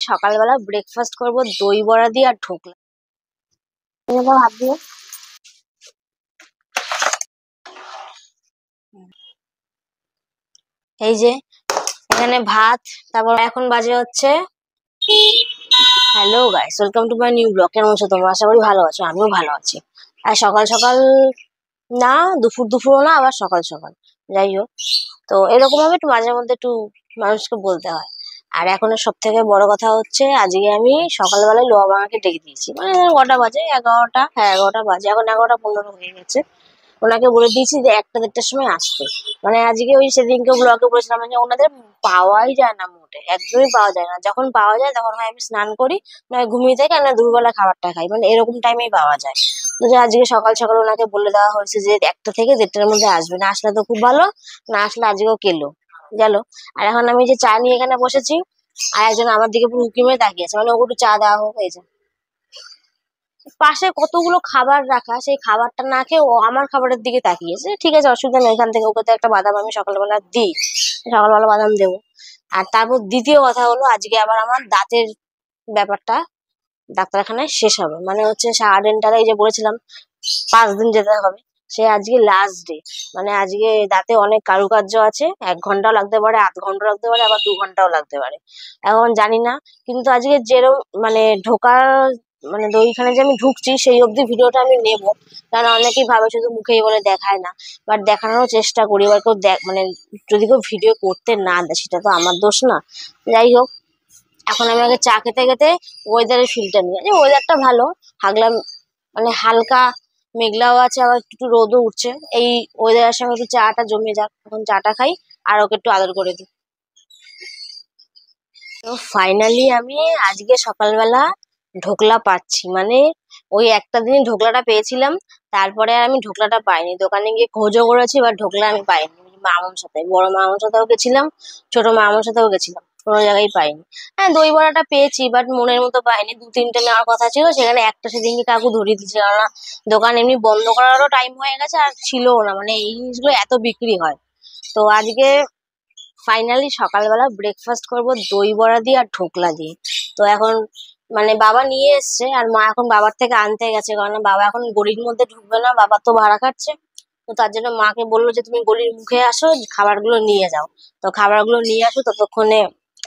সকালবেলা ব্রেকফাস্ট করব দই বড়া দিয়ে আর ঢোকলা। ভাত দিয়ে এই যে এখানে ভাত, তারপর এখন বাজে হচ্ছে। Hello guys, welcome to my new blog. কেমন আছো তোমরা? আশা করি ভালো আছো, আমিও ভালো আছি। আর সকাল সকাল না, দুপুর দুপুরও না, আবার সকাল সকাল, যাই হোক। তো এরকম ভাবে একটু মাঝে মধ্যে একটু মানুষকে বলতে হয়। আর এখন সব থেকে বড় কথা হচ্ছে, আজকে আমি সকালবেলায় লোয়া মামাকে ডেকে দিয়েছি। মানে কটা বাজে, 11টা, হ্যাঁ 11টা বাজে, এখন 11টা 15 হয়ে গেছে। ওনাকে বলে দিয়েছি যে 1টা 1টার সময় আসতে। মানে আজকে ওই সেদিনকে ব্লগে বলেছিলাম যে ওনাদের পাওয়াই যায় না, মোটে একদমই পাওয়া যায় না। যখন পাওয়া যায় তখন হয় আমি স্নান করি, নয় ঘুমিয়ে থাকি, আর না দুপুরবেলা খাবারটা খাই, মানে এরকম টাইমেই পাওয়া যায়। তো যে আজকে সকাল সকাল ওনাকে বলে দেওয়া হয়েছে যে 1টা থেকে 1.5টার মধ্যে আসবে। না আসলে তো খুব ভালো, না আসলে আজকেও গেল। আর এখন আমি যে চা নিয়ে এখানে বসেছি, আর একজন আমার দিকে পুরো উঁকি মেরে তাকিয়ে আছে, মানে ওকে একটু চা দেওয়া হোক। এই যে পাশে কতগুলো খাবার রাখা, সেই খাবারটা না খেয়ে ও আমার খাবারের দিকে তাকিয়েছে। ঠিক আছে, অসুবিধা নেই, এখান থেকে ওকে তো একটা বাদাম আমি সকালবেলা দিই, সকালবেলা বাদাম দেবো। আর তারপর দ্বিতীয় কথা হলো, আজকে আবার আমার দাঁতের ব্যাপারটা ডাক্তারখানায় শেষ হবে। মানে হচ্ছে ডেন্টালে, এই যে বলেছিলাম 5 দিন যেতে হবে, সে আজকে লাস্ট ডে। মানে আজকে দাঁতে অনেক কারুকার্য আছে, 1 ঘন্টাও লাগতে পারে, আধ ঘন্টাও লাগতে পারে, আবার 2 ঘন্টাও লাগতে পারে। এখন জানি না, কিন্তু আজকে যেরকম মানে ঢোকার, মানে ওইখানে যে আমি ঢুকছি সেই অবধি ভিডিওটা আমি নেব। কারণ অনেকেই ভাবে শুধু মুখেই বলে, দেখায় না। বাট দেখানোর চেষ্টা করি, এবার কেউ মানে যদি কেউ ভিডিও করতে না দেয় সেটা তো আমার দোষ না। যাই হোক, এখন আমি আগে চা খেতে খেতে ওয়েদারের ফিলটা নিই। যে ওয়েদারটা ভালো, হাগলা, মানে হালকা মেঘলাও আছে, আবার একটু রোদও উঠছে। এই ওয়েদারের সঙ্গে একটু চাটা জমে যাক, এখন চাটা খাই আর ওকে একটু আদর করে দিই। তো ফাইনালি আমি আজকে সকালবেলা ঢোকলা পাচ্ছি। মানে ওই একটা দিনই ঢোকলাটা পেয়েছিলাম, তারপরে আর আমি ঢোকলাটা পাইনি। দোকানে গিয়ে খোঁজও করেছি, এবার ঢোকলা আমি পাইনি। মামুর সাথে, বড় মামুর সাথেও গেছিলাম, ছোট মামুর সাথেও গেছিলাম, কোনো জায়গায় পাইনি। হ্যাঁ, দই বড়াটা পেয়েছি, বাট মনের মতো পাইনি। 2-3টে নেওয়ার কথা ছিল, সেখানে একটা সেদিনকে কাকু ধরিয়ে দিচ্ছে, কেননা দোকান এমনি বন্ধ করারও টাইম হয়ে গেছে, আর ছিলও না। মানে এই জিনিসগুলো এত বিক্রি হয়। তো আজকে ফাইনালি সকালবেলা ব্রেকফাস্ট করব দই বড়া দিয়ে আর ঢোকলা দিয়ে। তো এখন মানে বাবা নিয়ে এসছে, আর মা এখন বাবার থেকে আনতে গেছে, কারণ বাবা এখন গলির মধ্যে ঢুকবে না, বাবা তো ভাড়া খাচ্ছে। তো তার জন্য মাকে বললো যে তুমি গলির মুখে আসো, খাবারগুলো নিয়ে যাও। তো খাবারগুলো নিয়ে আসো, ততক্ষণে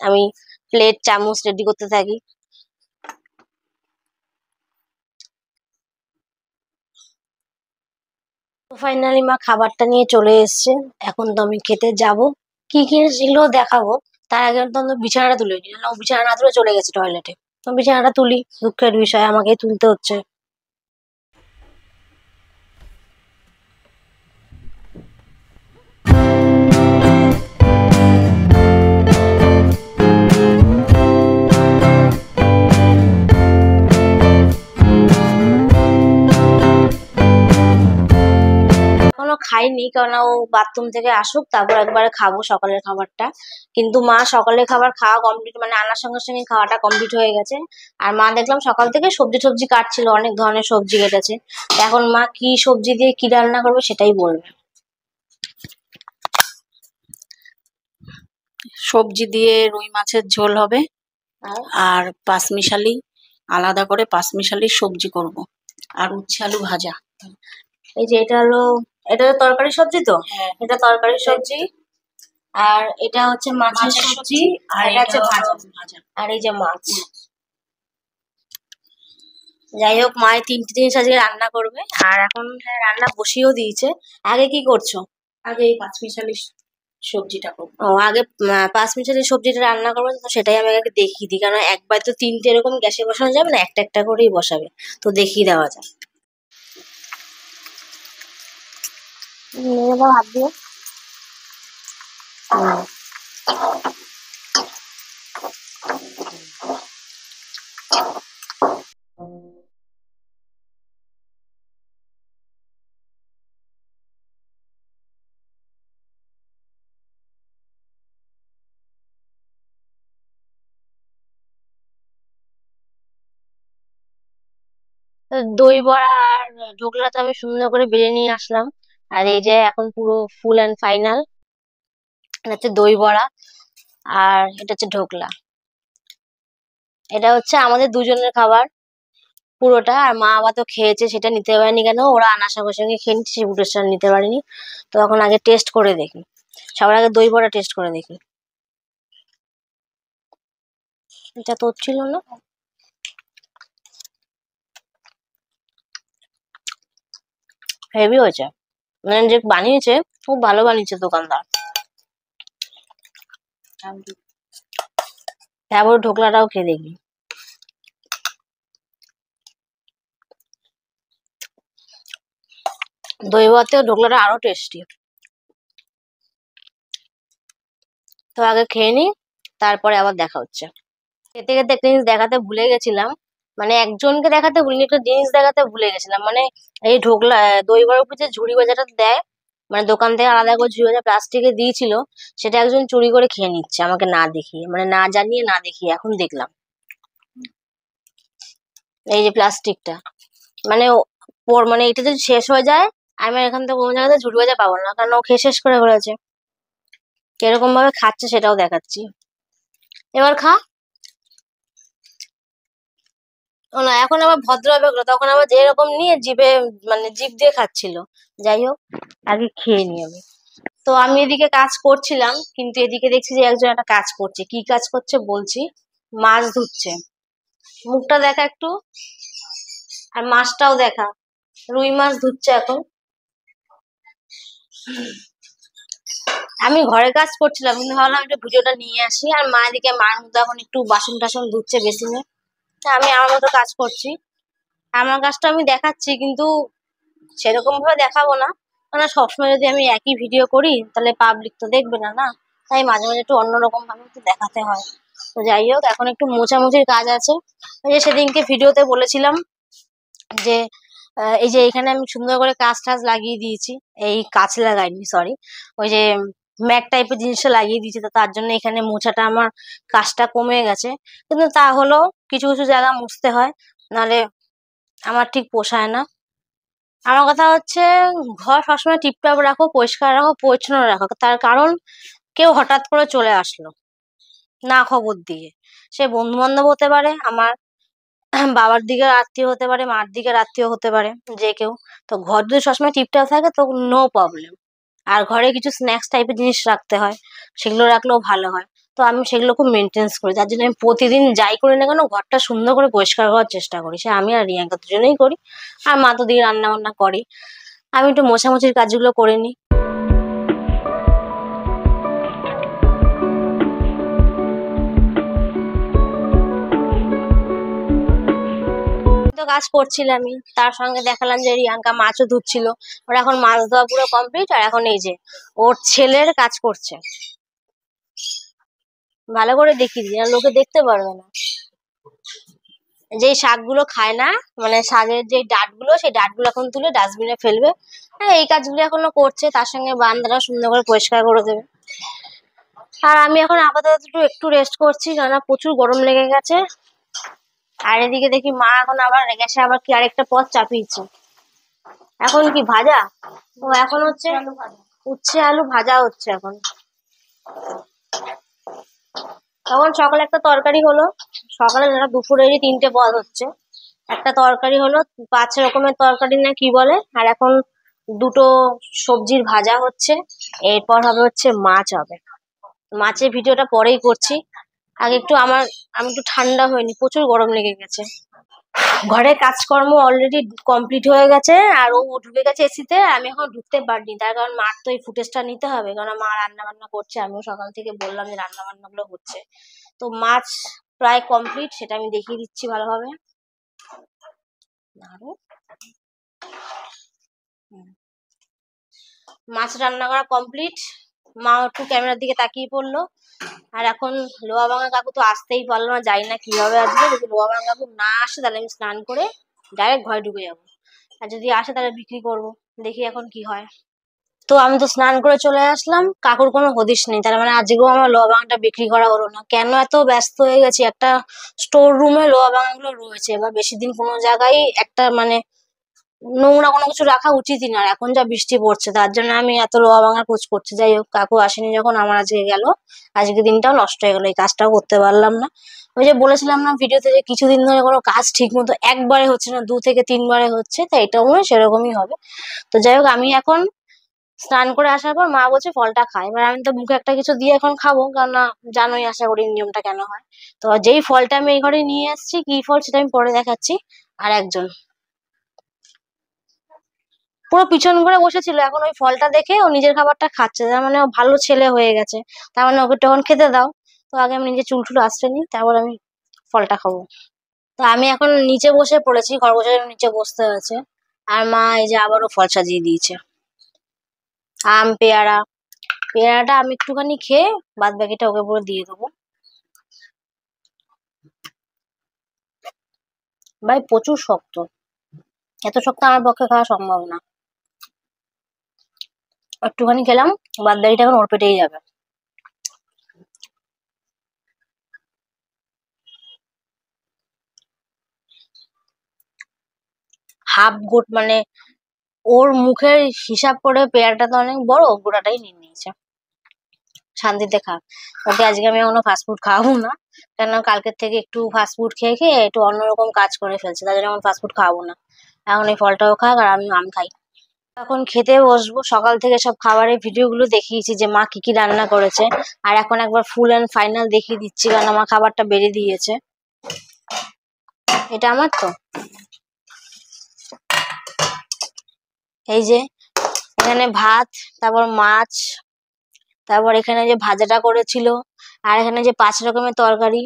আমি প্লেট চামচ রেডি করতে থাকি। তো ফাইনালি মা খাবারটা নিয়ে চলে এসছে, এখন তো আমি খেতে যাব। কি কিনেছিল দেখাবো, তার আগে তো আমি বিছানাটা তুলে নিই, ও বিছানা না তুলে চলে গেছে টয়লেটে। তো বিছানাটা তুলি, দুঃখের বিষয় আমাকেই তুলতে হচ্ছে। এখনো খাইনি, কারণ ও বাথরুম থেকে আসুক, তারপর একবারে খাবো সকালের খাবারটা। কিন্তু মা সকালের খাবার খাওয়া কমপ্লিট, মানে আনার সঙ্গে সঙ্গে খাওয়াটা কমপ্লিট হয়ে গেছে। আর মা দেখলাম সকাল থেকে সবজি টবজি কাটছিল, অনেক ধরনের সবজি কেটেছে। তো এখন মা কি সবজি দিয়ে কি রান্না করবে সেটাই বলবে। সবজি দিয়ে রুই মাছের ঝোল হবে, আর আর পাঁচমিশালি, আলাদা করে পাঁচমিশালি সবজি করব, আর উচ্ছে আলু ভাজা। এই যে এটা তো তরকারি সবজি, তো হ্যাঁ, এটা তরকারি সবজি। আর এটা হচ্ছে মাছের মাছের সবজি, সবজি, আর এটা এটা হচ্ছে ভাজা। ভাজা। আর এই যে মাছ। যাই হোক, মা এই 3টে জিনিস আজকে রান্না করবে। আর এখন হ্যাঁ, রান্না বসিয়েও দিয়েছে। আগে কি করছো? আগে এই পাঁচমিশালি সবজিটা করব। ও, আগে 5 মিনিটের সবজিটা রান্না করবে, তো সেটাই আমি আগে দেখিয়ে দিই। কারণ একবার তো 3টে এরকম গ্যাসে বসানো যাবে না, একটা একটা করেই বসাবে। তো দেখিয়ে দেওয়া যায়। হাত দিয়ে তো দই বড়া আর ঢোকলা তো আমি সুন্দর করে বেড়ে নিয়ে আসলাম। আর এই যে এখন পুরো ফুল অ্যান্ড ফাইনাল, এটা হচ্ছে দই বড়া, আর এটা হচ্ছে ঢোকলা। এটা হচ্ছে আমাদের দুজনের খাবার পুরোটা। আর মা বাবা তো খেয়েছে, সেটা নিতে পারেনি কেন, ওরা আনার সঙ্গে সঙ্গে খেয়ে নিচ্ছে, সে ফুটেজটা নিতে পারেনি। তো এখন আগে টেস্ট করে দেখি, সবার আগে দই বড়া টেস্ট করে দেখি। এটা তোর ছিল না? হেভি হয়েছে, মানে যে বানিয়েছে খুব ভালো বানিয়েছে দোকানদার। তারপর ঢোকলাটাও খেয়ে দেখি। দই বড়াতেও ঢোকলাটা আরো টেস্টি। তো আগে খেয়ে নি, তারপরে আবার দেখা হচ্ছে। খেতে খেতে একটা জিনিস দেখাতে ভুলে গেছিলাম, মানে একজনকে দেখাতে ভুলিনি, একটা জিনিস দেখাতে ভুলে গেছিলাম। মানে এই ঢোকলা দই বড়ার উপর যে ঝুড়ি ভাজাটা দেয়, মানে দোকান থেকে আলাদা করে ঝুড়ি ভাজা প্লাস্টিকে দিয়েছিল, সেটা একজন চুরি করে খেয়ে নিচ্ছে আমাকে না দেখিয়ে, মানে না জানিয়ে না দেখিয়ে। এখন দেখলাম এই যে প্লাস্টিকটা, মানে মানে এটা যদি শেষ হয়ে যায়, আমি আর এখান থেকে কোনো জায়গাতে ঝুড়ি ভাজা পাবো না, কারণ ও খেয়ে শেষ করে ফেলেছে। কিরকম ভাবে খাচ্ছে সেটাও দেখাচ্ছি, এবার খা। ও না, এখন আবার ভদ্র হবে ওগুলো, তখন আবার যেরকম নিয়ে জিভে, মানে জিভ দিয়ে খাচ্ছিল। যাই হোক, আগে খেয়ে নি আমি। তো আমি এদিকে কাজ করছিলাম, কিন্তু এদিকে দেখছি যে একজন একটা কাজ করছে। কি কাজ করছে বলছি, মাছ ধুচ্ছে। মুখটা দেখা একটু, আর মাছটাও দেখা, রুই মাছ ধুচ্ছে এখন। আমি ঘরে কাজ করছিলাম, কিন্তু ভাবলাম একটু ভিডিওটা নিয়ে আসি। আর মা এদিকে, মার মধ্যে এখন একটু বাসন টাসন ধুচ্ছে বেসিনে। তা আমি আমার মতো কাজ করছি, আমার কাজটা আমি দেখাচ্ছি, কিন্তু সেরকম ভাবে দেখাবো না, কারণ সবসময় যদি আমি একই ভিডিও করি তাহলে পাবলিক তো দেখবে না, না? তাই মাঝে মাঝে একটু অন্যরকম ভাবে একটু দেখাতে হয়। তো যাই হোক, এখন একটু মোছামুছির কাজ আছে। ওই যে সেদিনকে ভিডিওতে বলেছিলাম যে এই যে এখানে আমি সুন্দর করে কাঁচ টাচ লাগিয়ে দিয়েছি, এই কাঁচ লাগাইনি, সরি, ওই যে ম্যাট টাইপের জিনিসটা লাগিয়ে দিয়েছি, তো তার জন্য এখানে মোছাটা আমার কাজটা কমে গেছে। কিন্তু তা হলো, কিছু কিছু জায়গা মুছতে হয়, নাহলে আমার ঠিক পোষায় না। আমার কথা হচ্ছে, ঘর সবসময় টিপটপ রাখো, পরিষ্কার রাখো, পরিচ্ছন্ন রাখো। তার কারণ কেউ হঠাৎ করে চলে আসলো না খবর দিয়ে, সে বন্ধু বান্ধব হতে পারে, আমার বাবার দিকের আত্মীয় হতে পারে, মার দিকের আত্মীয় হতে পারে, যে কেউ। তো ঘর যদি সবসময় টিপটপ থাকে তো নো প্রবলেম। আর ঘরে কিছু স্ন্যাক্স টাইপের জিনিস রাখতে হয়, সেগুলো রাখলেও ভালো হয়। তো আমি সেগুলো খুব মেনটেন্স করি, যার জন্য আমি প্রতিদিন যাই করি না কেন ঘরটা সুন্দর করে পরিষ্কার করার চেষ্টা করি। সে আমি আর রিয়াঙ্কা দুজনেই করি, আর মা তো দিকে রান্না বান্না করে, আমি একটু মোছামুছির কাজগুলো করে নিই। তো কাজ করছিলামই, তার সঙ্গে দেখালাম যে রিয়াঙ্কা মাছও ধুচ্ছিল। ওর এখন মাছ ধোয়া পুরো কমপ্লিট, আর এখন এই যে ওর ছেলের কাজ করছে। ভালো করে দেখিয়ে দিই, না লোকে দেখতে পারবে না। যেই শাকগুলো খায় না, মানে শাকের যে ডাঁটগুলো, সেই ডাঁটগুলো এখন তুলে ডাস্টবিনে ফেলবে। হ্যাঁ, এই কাজগুলো এখনো করছে, তার সঙ্গে বারান্দাটা সুন্দর করে পরিষ্কার করে দেবে। আর আমি এখন আপাতত একটু রেস্ট করছি, কেননা প্রচুর গরম লেগে গেছে। আর এদিকে দেখি মা এখন আবার গ্যাসে আবার কি আরেকটা পদ চাপিয়েছে। এখন কি ভাজা? ও এখন হচ্ছে উচ্ছে আলু ভাজা হচ্ছে এখন। তখন সকালে একটা তরকারি হলো, সকালে যেটা দুপুরেরই তিনটে পদ হচ্ছে। একটা তরকারি হলো, 5 রকমের তরকারি না কি বলে, আর এখন দুটো সবজির ভাজা হচ্ছে। এরপর হবে হচ্ছে মাছ হবে। মাছের ভিডিওটা পরেই করছি, আগে একটু আমি একটু ঠান্ডা হয়নি, প্রচুর গরম লেগে গেছে। ঘরে কাজকর্ম অলরেডি কমপ্লিট হয়ে গেছে, আর ও ঢুকে গেছে এসিতে, আমি এখন ঢুকতে পারিনি। তার কারণ মার তো এই ফুটেজটা নিতে হবে, কারণ মা রান্না বান্না করছে, আমিও সকাল থেকে বললাম যে রান্না বান্না গুলো হচ্ছে। তো মাছ প্রায় কমপ্লিট, সেটা আমি দেখিয়ে দিচ্ছি ভালোভাবে। মাছ রান্না করা কমপ্লিট, মা একটু ক্যামেরার দিকে তাকিয়ে পড়লো। আর এখন লোয়া ভাঙা কাকু তো আসতেই পারলো না, জানি না কিভাবে আসবে। যদি লোয়া ভাঙা কাকু না আসে তাহলে আমি স্নান করে ডাইরেক্ট ঘরে ঢুকে যাবো, আর যদি আসে তাহলে বিক্রি করব। দেখি এখন কি হয়। তো আমি তো স্নান করে চলে আসলাম, কাকুর কোনো হদিশ নেই। তার মানে আজকেও আমার লোয়া ভাঙাটা বিক্রি করা হলো না। কেন এত ব্যস্ত হয়ে গেছি, একটা স্টোর রুমে লোয়া ভাঙাগুলো রয়েছে, এবার বেশি দিন কোনো জায়গায় একটা মানে নোংরা কোনো কিছু রাখা উচিতই না। আর এখন যা বৃষ্টি পড়ছে তার জন্য আমি এত লোহা ভাঙার খোঁজ করছি। যাই হোক, কাকু আসেনি যখন আমার আজকে গেল, আজকে দিনটাও নষ্ট হয়ে গেল, এই কাজটাও করতে পারলাম না। ওই যে বলেছিলাম না ভিডিওতে যে কিছুদিন ধরে কোনো কাজ ঠিক মতো একবারে হচ্ছে না, 2 থেকে 3 বারে হচ্ছে, তাই এটাও মনে হয় সেরকমই হবে। তো যাই হোক, আমি এখন স্নান করে আসার পর মা বলছে ফলটা খা। এবার আমি তো মুখে একটা কিছু দিয়ে এখন খাবো, কারণ না জানোই আশা করি নিয়মটা কেন হয়। তো যেই ফলটা আমি এই ঘরে নিয়ে এসেছি, কি ফল সেটা আমি পরে দেখাচ্ছি। আর একজন পুরো পিছন করে বসেছিল, এখন ওই ফলটা দেখে ও নিজের খাবারটা খাচ্ছে, তার মানে ও ভালো ছেলে হয়ে গেছে। তার মানে ওকে তখন খেতে দাও। তো আগে আমি নিজে চুল টুল আঁচড়ে নিই, তারপর আমি ফলটা খাবো। তো আমি এখন নিচে বসে পড়েছি, খরগোশের জন্য নিচে বসতে হয়েছে। আর মা এই যে আবারও ফল সাজিয়ে দিয়েছে, আম, পেয়ারা। পেয়ারাটা আমি একটুখানি খেয়ে বাদ বাকিটা ওকে পুরো দিয়ে দেবো। ভাই প্রচুর শক্ত, এত শক্ত আমার পক্ষে খাওয়া সম্ভব না। একটুখানি খেলাম, বাদ বাকিটা এখন ওর পেটেই যাবে। হাফ গোট মানে ওর মুখের হিসাব করে পেয়ারাটা তো অনেক বড়, গোটাটাই নিয়ে নিয়েছে। শান্তিতে খাক। ওকে আজকে আমি কোনো ফাস্টফুড খাওয়াবো না, কেন কালকের থেকে একটু ফাস্টফুড খেয়ে খেয়ে একটু অন্যরকম কাজ করে ফেলছে, তার জন্য এখন ফাস্টফুড খাওয়াবো না। এখন এই ফলটাও খাক আর আমি আম খাই। এখন খেতে বসবো। সকাল থেকে সব খাবারের ভিডিও গুলো দেখিয়েছি যে মা কি কি রান্না করেছে, আর এখন একবার ফুল অ্যান্ড ফাইনাল দেখিয়ে দিচ্ছি, কারণ আমার খাবারটা বেড়ে দিয়েছে। এটা আমার তো, এই যে এখানে ভাত, তারপর মাছ, তারপর এখানে যে ভাজাটা করেছিল, আর এখানে যে 5 রকমের তরকারি,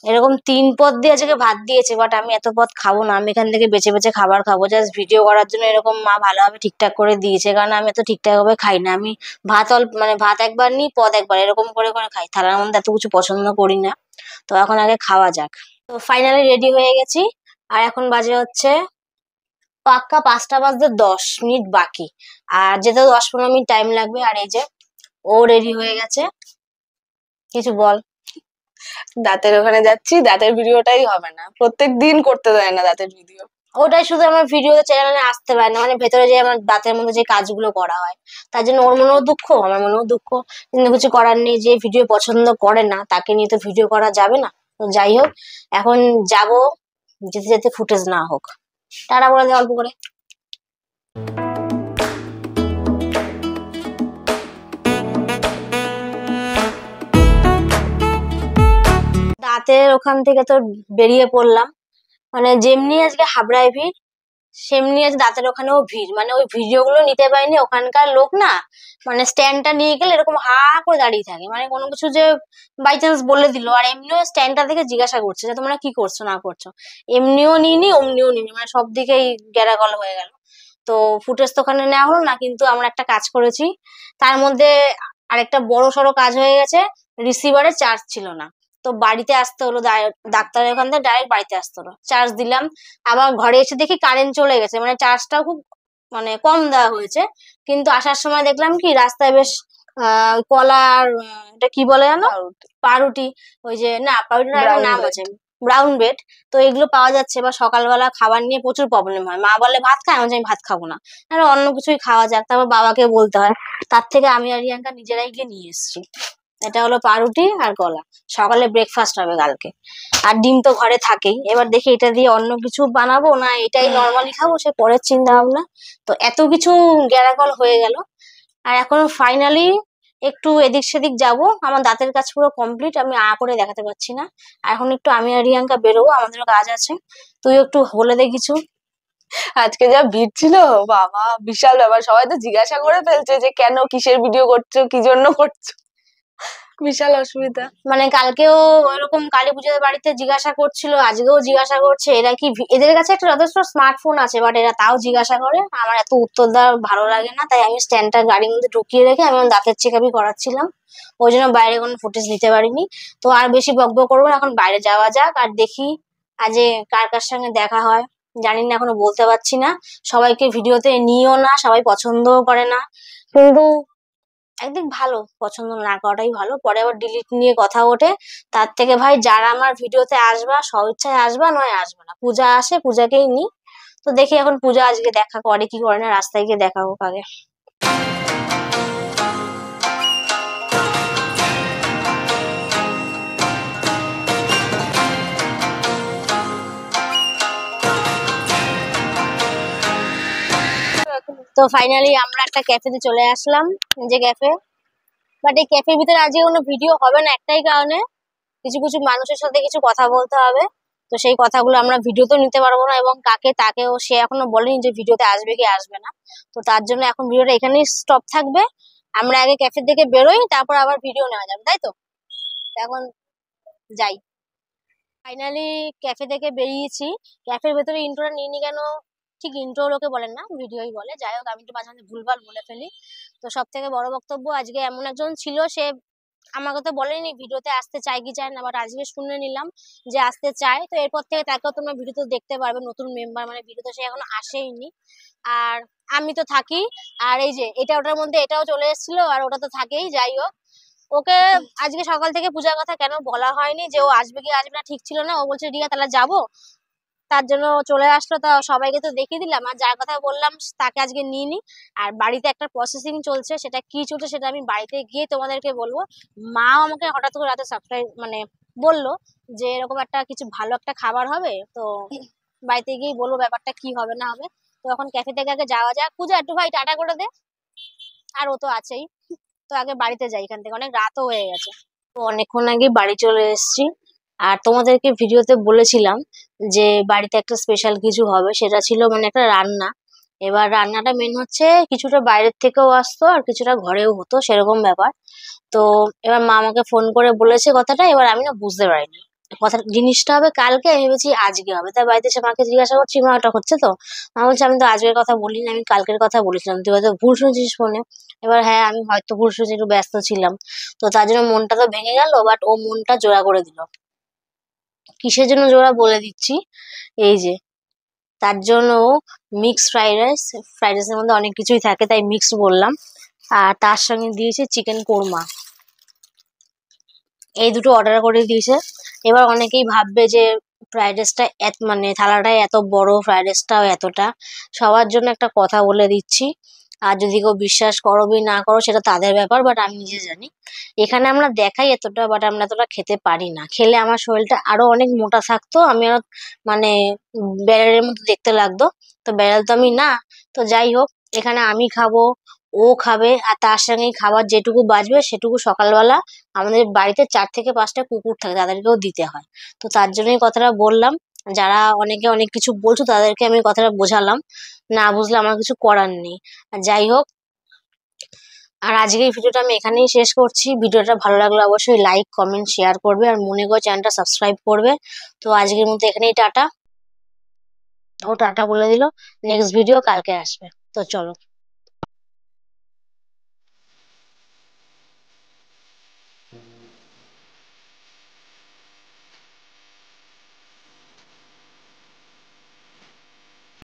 এরকম 3 পদ দিয়ে আজকে ভাত দিয়েছে। বাট আমি এত পদ খাবো না, আমি এখান থেকে বেছে বেছে খাবার খাবো। জাস্ট ভিডিও করার জন্য এরকম মা ভালোভাবে ঠিকঠাক করে দিয়েছে, কারণ আমি এত ঠিকঠাক ভাবে খাই না। আমি ভাত অল্প মানে ভাত একবার নিই, পদ একবার, এরকম করে করে খাই। থালার মধ্যে এত কিছু পছন্দ করি না। তো এখন আগে খাওয়া যাক। তো ফাইনালি রেডি হয়ে গেছি, আর এখন বাজে হচ্ছে পাক্কা 5টা বাজতে 10 মিনিট বাকি। আর যেতে 10-15 মিনিট টাইম লাগবে। আর এই যে ও রেডি হয়ে গেছে, কিছু বল। দাঁতের ওখানে যাচ্ছি, দাঁতের ভিডিওটাই হবে না, প্রত্যেক দিন করতে দেয় না দাঁতের ভিডিও। ওটাই শুধু আমার ভিডিও চ্যানেলে আসতে পারে না, মানে ভেতরে যে আমার দাঁতের মধ্যে যে কাজগুলো করা হয়, তার জন্য ওর মনেও দুঃখ, আমার মনেও দুঃখ। কিন্তু কিছু করার নেই, যে ভিডিও পছন্দ করে না তাকে নিয়ে তো ভিডিও করা যাবে না। তো যাই হোক, এখন যাব, যেতে যেতে ফুটেজ না হোক। টাটা বলে দে অল্প করে। দাঁতের ওখান থেকে তো বেরিয়ে পড়লাম, মানে যেমনি আজকে হাবড়ায় ভিড়, সেমনি আজ দাঁতের ওখানেও ভিড়। মানে ওই ভিডিও গুলো নিতে পারিনি, ওখানকার লোক না মানে স্ট্যান্ডটা নিয়ে গেলে এরকম হা করে দাঁড়িয়ে থাকে, মানে কোনো কিছু যে বাই চান্স বলে দিল। আর এমনিও স্ট্যান্ডটা থেকে জিজ্ঞাসা করছে যে তোমরা কি করছো না করছো, এমনিও নিইনি অমনিও নিইনি, মানে সব দিকেই গেরাগল হয়ে গেল। তো ফুটেজ তো ওখানে নেওয়া হলো না, কিন্তু আমরা একটা কাজ করেছি, তার মধ্যে আরেকটা বড় সড়ো কাজ হয়ে গেছে। রিসিভারে চার্জ ছিল না, তো বাড়িতে আসতে হলো, ডাক্তারের ওখান থেকে ডাইরেক্ট বাড়িতে আসতে হলো। চার্জ দিলাম, আবার ঘরে এসে দেখি কারেন্ট চলে গেছে, মানে চার্জটাও খুব মানে কম দেওয়া হয়েছে। কিন্তু আসার সময় দেখলাম কি রাস্তায় বেশ কলা আর এটা কি বলে জানো, পাউরুটি, ওই যে না পাউরুটির একটা ব্রাউন নাম ব্রেড। আছে, ব্রাউন ব্রেড। তো এগুলো পাওয়া যাচ্ছে। বা সকালবেলা খাবার নিয়ে প্রচুর প্রবলেম হয়, মা বলে ভাত খায়, আমি বলছি আমি ভাত খাবো না, আর অন্য কিছুই খাওয়া যাক, তারপর বাবাকে বলতে হয়। তার থেকে আমি আর রিয়াঙ্কা নিজেরাই গিয়ে নিয়ে এসেছি। এটা হলো পাউরুটি আর কলা, সকালে ব্রেকফাস্ট হবে কালকে। আর ডিম তো ঘরে থাকেই। এবার দেখি এটা দিয়ে অন্য কিছু বানাবো না এটাই নর্মালি খাবো, সে পরের চিন্তা ভাবনা। তো এত কিছু গ্যারাগল হয়ে গেল, আর এখন ফাইনালি একটু এদিক সেদিক যাব। আমার দাঁতের কাজ পুরো কমপ্লিট, আমি করে দেখাতে পারছি না। আর এখন একটু আমি আর রিয়াঙ্কা বেরোবো, আমাদেরও কাজ আছে। তুই একটু বলে দে কিছু। আজকে যা ভিড় ছিল, বাবা বিশাল ব্যাপার। সবাই তো জিজ্ঞাসা করে ফেলছে যে কেন, কিসের ভিডিও করছো, কি জন্য করছো। বিশাল অসুবিধা। মানে কালকেও এরকম কালী পুজোর বাড়িতে জিজ্ঞাসা করছিল, আজকেও জিজ্ঞাসা করছে। এরা কি এদের কাছে একটা যথেষ্ট স্মার্টফোন আছে, বাট এরা তাও জিজ্ঞাসা করে। আমার এত উত্তর দেওয়া ভালো লাগে না, তাই আমি স্ট্যান্ডটা গাড়ির মধ্যে ঢুকিয়ে রেখে আমি আমার দাঁতের চেকআপই করাচ্ছিলাম। ওই জন্য বাইরে কোনো ফুটেজ নিতে পারিনি। তো আর বেশি বকবক করবো না, এখন বাইরে যাওয়া যাক। আর দেখি আজ কার কার সঙ্গে দেখা হয়, জানি না, এখনো বলতে পারছি না। সবাইকে ভিডিওতে নিও না, সবাই পছন্দও করে না। কিন্তু একদিক ভালো, পছন্দ না করাটাই ভালো, পরে আবার ডিলিট নিয়ে কথা ওঠে। তার থেকে ভাই যারা আমার ভিডিওতে আসবা স্ব ইচ্ছায় আসবা, নয় আসবে না। পূজা আসে, পূজাকেই নি। তো দেখি এখন পূজা আজকে দেখা করে কি করে না, রাস্তায় গিয়ে দেখা হোক আগে। তো ফাইনালি আমরা একটা ক্যাফেতে চলে আসলাম, যে ক্যাফে, বাট এই ক্যাফের ভিতরে আজকে কোনো ভিডিও হবে না একটাই কারণে, কিছু কিছু মানুষের সাথে কিছু কথা বলতে হবে। তো সেই কথাগুলো আমরা ভিডিওতেও নিতে পারবো না, এবং তাকেও সে এখনো বলেনি যে ভিডিওতে আসবে কি আসবে না। তো তার জন্য এখন ভিডিওটা এখানেই স্টপ থাকবে। আমরা আগে ক্যাফে থেকে বেরোই, তারপর আবার ভিডিও নেওয়া যাবে, তাই তো? এখন যাই। ফাইনালি ক্যাফে থেকে বেরিয়েছি। ক্যাফের ভেতরে ইন্ট্রোটা নিইনি কেন, ঠিক ইন্ট্রো লোকে বলেন না, ভিডিওই বলে। যাই হোক, আমি একটু মাঝে মাঝে ভুলভাল বলে ফেলি। তো সব থেকে বড় বক্তব্য, আজকে এমন একজন ছিল, সে আমাকে তো বলেনি ভিডিওতে আসতে চাই কি চায় না, বাট আজকে শুনে নিলাম যে আসতে চায়। তো এরপর থেকে তাকেও তোমরা ভিডিওতে দেখতে পারবে, নতুন মেম্বার, মানে ভিডিওতে সে এখনো আসেইনি। আর আমি তো থাকি, আর এই যে এটা ওটার মধ্যে এটাও চলে এসেছিল, আর ওটা তো থাকেই। যাই হোক, ওকে আজকে সকাল থেকে পূজার কথা কেন বলা হয়নি, যে ও আসবে কি আসবে না ঠিক ছিল না। ও বলছে রিয়া তাহলে যাবো, তার জন্য চলে আসলো। তা সবাইকে তো দেখিয়ে দিলাম, আর যার কথা বললাম তাকে আজকে নিইনি। আর বাড়িতে একটা প্রসেসিং চলছে, সেটা কি চলছে সেটা আমি বাড়িতে গিয়ে তোমাদেরকে বলবো। মাও আমাকে হঠাৎ করে রাতে সারপ্রাইজ মানে বললো যে এরকম একটা কিছু ভালো একটা খাবার হবে, তো বাড়িতে গিয়ে বলবো ব্যাপারটা কি হবে না হবে। তো এখন ক্যাফে থেকে আগে যাওয়া যাক। পূজা একটু ভাই টাটা করে দে। আর ও তো আছেই। তো আগে বাড়িতে যাই, এখান থেকে অনেক রাতও হয়ে গেছে। তো অনেকক্ষণ আগে বাড়ি চলে এসেছি। আর তোমাদেরকে ভিডিওতে বলেছিলাম যে বাড়িতে একটা স্পেশাল কিছু হবে, সেটা ছিল মানে একটা রান্না। এবার রান্নাটা মেন হচ্ছে কিছুটা বাইরের থেকেও আসতো আর কিছুটা ঘরেও হতো, সেরকম ব্যাপার। তো এবার মা আমাকে ফোন করে বলেছে কথাটা, এবার আমি না বুঝতে পারিনি কথা, জিনিসটা হবে কালকে, আমি ভেবেছি আজকে হবে। তাই বাড়িতে এসে মাকে জিজ্ঞাসা করছি, মা ওটা হচ্ছে তো? মা বলছে আমি তো আজকের কথা বলিনি, আমি কালকের কথা বলেছিলাম, তুই হয়তো ভুল শুনছিস ফোনে। এবার হ্যাঁ, আমি হয়তো ভুল শুনছি, একটু ব্যস্ত ছিলাম। তো তার জন্য মনটা তো ভেঙে গেল, বাট ও মনটা জোড়া করে দিল। কিসের জন্য জোড়া বলে দিচ্ছি, এই যে তার জন্য মিক্সড ফ্রাইড রাইস, ফ্রাইড রাইসের মধ্যে অনেক কিছুই থাকে তাই মিক্সড বললাম। আর তার সঙ্গে দিয়েছে চিকেন কোরমা, এই দুটো অর্ডার করে দিয়েছে। এবার অনেকেই ভাববে যে ফ্রাইড রাইসটা মানে থালাটাই এত বড়, ফ্রাইড রাইসটাও এতটা। সবার জন্য একটা কথা বলে দিচ্ছি, আর যদি কেউ বিশ্বাস করো কি না করো সেটা তাদের ব্যাপার, বাট আমি নিজে জানি। এখানে আমরা দেখাই এতটা, বাট আমরা এতটা খেতে পারি না। খেলে আমার শরীরটা আরো অনেক মোটা থাকতো, আমি আরো মানে বেড়ালের মতো দেখতে লাগতো। তো বেড়াল তো আমি না। তো যাই হোক, এখানে আমি খাবো, ও খাবে, আর তার সঙ্গে খাবার যেটুকু বাঁচবে সেটুকু সকালবেলা আমাদের বাড়িতে 4 থেকে 5টা কুকুর থাকে, তাদেরকেও দিতে হয়। তো তার জন্যই কথাটা বললাম। যারা অনেকে অনেক কিছু বলছো তাদেরকে আমি কথাটা বোঝালাম, না বুঝলে আমার কিছু করার নেই। আর যাই হোক, আর আজকের ভিডিওটা আমি এখানেই শেষ করছি। ভিডিওটা ভালো লাগলে অবশ্যই লাইক কমেন্ট শেয়ার করবে, আর মনে করে চ্যানেলটা সাবস্ক্রাইব করবে। তো আজকের মতো এখানেই টাটা। ও টাটা বলে দিল, নেক্সট ভিডিও কালকে আসবে। তো চলো।